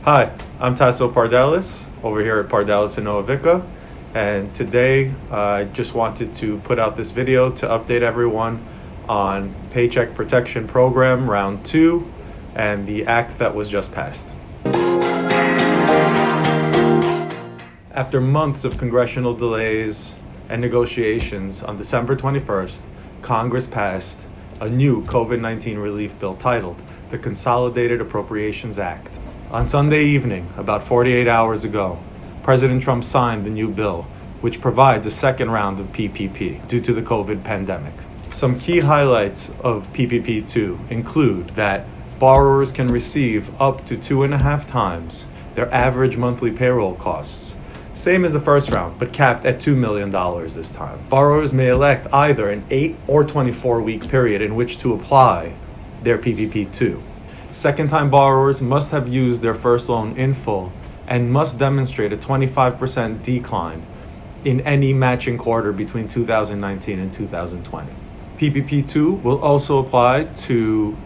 Hi, I'm Taso Pardalis over here at Pardalis in Novavica, and today I just wanted to put out this video to update everyone on Paycheck Protection Program Round 2 and the act that was just passed. After months of congressional delays and negotiations, on December 21st, Congress passed a new COVID-19 relief bill titled the Consolidated Appropriations Act. On Sunday evening, about 48 hours ago, President Trump signed the new bill, which provides a second round of PPP due to the COVID pandemic. Some key highlights of PPP2 include that borrowers can receive up to 2.5 times their average monthly payroll costs, same as the first round, but capped at $2 million this time. Borrowers may elect either an 8 or 24-week period in which to apply their PPP2. Second-time borrowers must have used their first loan in full and must demonstrate a 25% decline in any matching quarter between 2019 and 2020. PPP2 will also apply to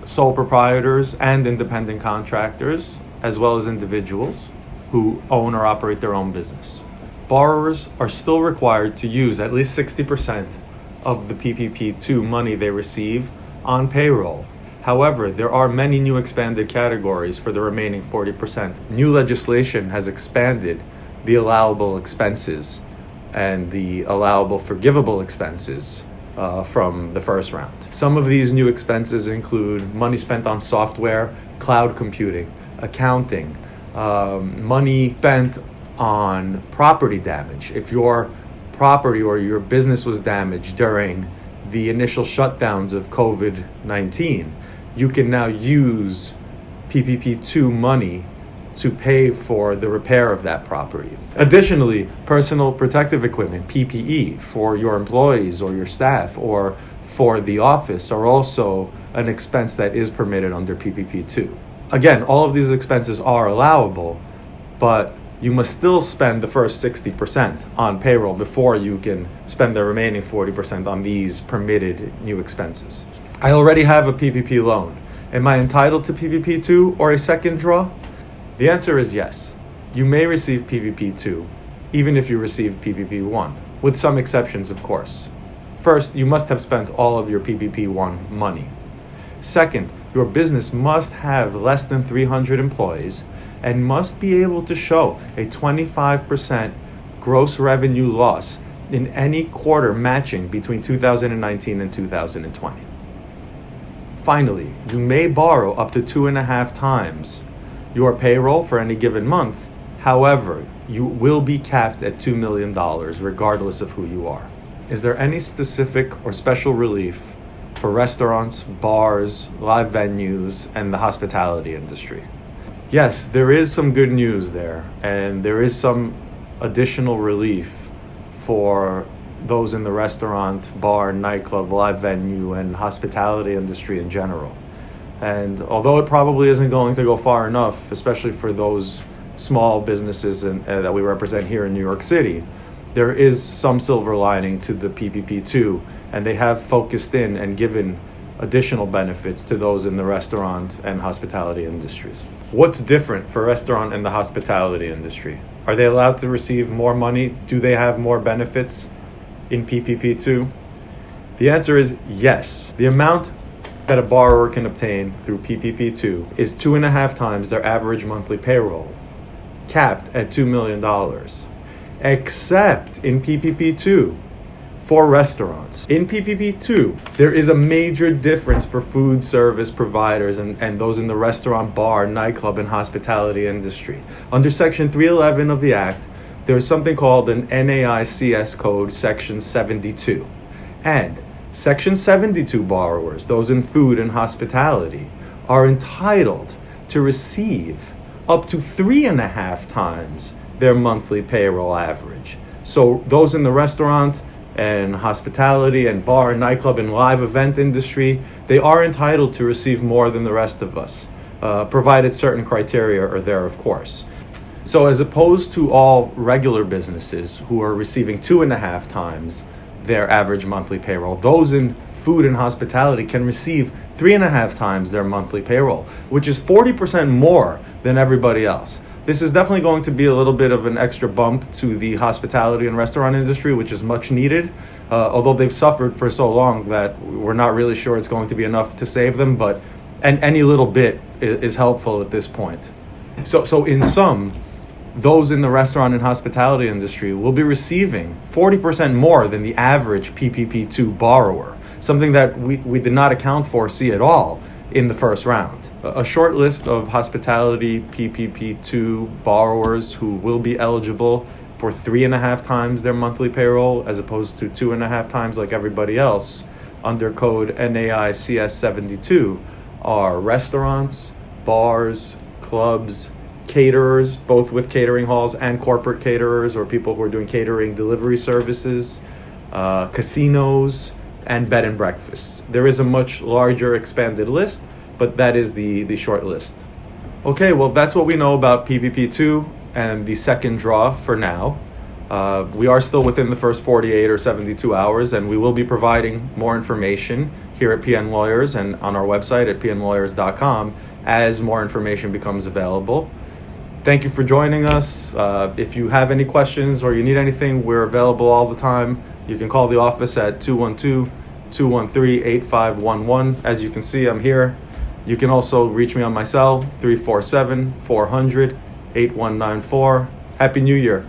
sole proprietors and independent contractors, as well as individuals who own or operate their own business. Borrowers are still required to use at least 60% of the PPP2 money they receive on payroll. However, there are many new expanded categories for the remaining 40%. New legislation has expanded the allowable expenses and the allowable forgivable expenses from the first round. Some of these new expenses include money spent on software, cloud computing, accounting, money spent on property damage. If your property or your business was damaged during the initial shutdowns of COVID-19, you can now use PPP2 money to pay for the repair of that property. Additionally, personal protective equipment, PPE, for your employees or your staff or for the office are also an expense that is permitted under PPP2. Again, all of these expenses are allowable, but you must still spend the first 60% on payroll before you can spend the remaining 40% on these permitted new expenses. I already have a PPP loan. Am I entitled to PPP2 or a second draw? The answer is yes. You may receive PPP2 even if you receive PPP1, with some exceptions, of course. First, you must have spent all of your PPP1 money. Second, your business must have less than 300 employees and must be able to show a 25% gross revenue loss in any quarter matching between 2019 and 2020. Finally, you may borrow up to 2.5 times your payroll for any given month. However, you will be capped at $2 million regardless of who you are. Is there any specific or special relief for restaurants, bars, live venues, and the hospitality industry? Yes, there is some good news there, and there is some additional relief for those in the restaurant, bar, nightclub, live venue, and hospitality industry in general. And although it probably isn't going to go far enough, especially for those small businesses that we represent here in New York City, there is some silver lining to the PPP2, and they have focused in and given additional benefits to those in the restaurant and hospitality industries. What's different for restaurant and the hospitality industry? Are they allowed to receive more money? Do they have more benefits in PPP2? The answer is yes. The amount that a borrower can obtain through PPP2 is 2.5 times their average monthly payroll, capped at $2 million. Except in PPP2 for restaurants. In PPP2, there is a major difference for food service providers and those in the restaurant, bar, nightclub, and hospitality industry. Under Section 311 of the Act, there is something called an NAICS code, Section 72. And Section 72 borrowers, those in food and hospitality, are entitled to receive up to 3.5 times their monthly payroll average. So those in the restaurant and hospitality and bar and nightclub and live event industry, they are entitled to receive more than the rest of us, provided certain criteria are there, of course. So as opposed to all regular businesses who are receiving 2.5 times their average monthly payroll. Those in food and hospitality can receive 3.5 times their monthly payroll, which is 40% more than everybody else. This is definitely going to be a little bit of an extra bump to the hospitality and restaurant industry, which is much needed, although they've suffered for so long that we're not really sure it's going to be enough to save them, but any little bit is helpful at this point. So in sum, those in the restaurant and hospitality industry will be receiving 40% more than the average PPP2 borrower, something that we did not account for, at all in the first round. A short list of hospitality PPP2 borrowers who will be eligible for 3.5 times their monthly payroll as opposed to 2.5 times like everybody else under code NAICS 72 are restaurants, bars, clubs, caterers, both with catering halls and corporate caterers or people who are doing catering delivery services, casinos, and bed and breakfasts. There is a much larger expanded list, but that is the short list. Okay, well, that's what we know about PPP2 and the second draw for now. We are still within the first 48 or 72 hours, and we will be providing more information here at PN Lawyers and on our website at pnlawyers.com as more information becomes available. Thank you for joining us. If you have any questions or you need anything, we're available all the time. You can call the office at 212-213-8511. As you can see, I'm here. You can also reach me on my cell, 347-400-8194. Happy New Year.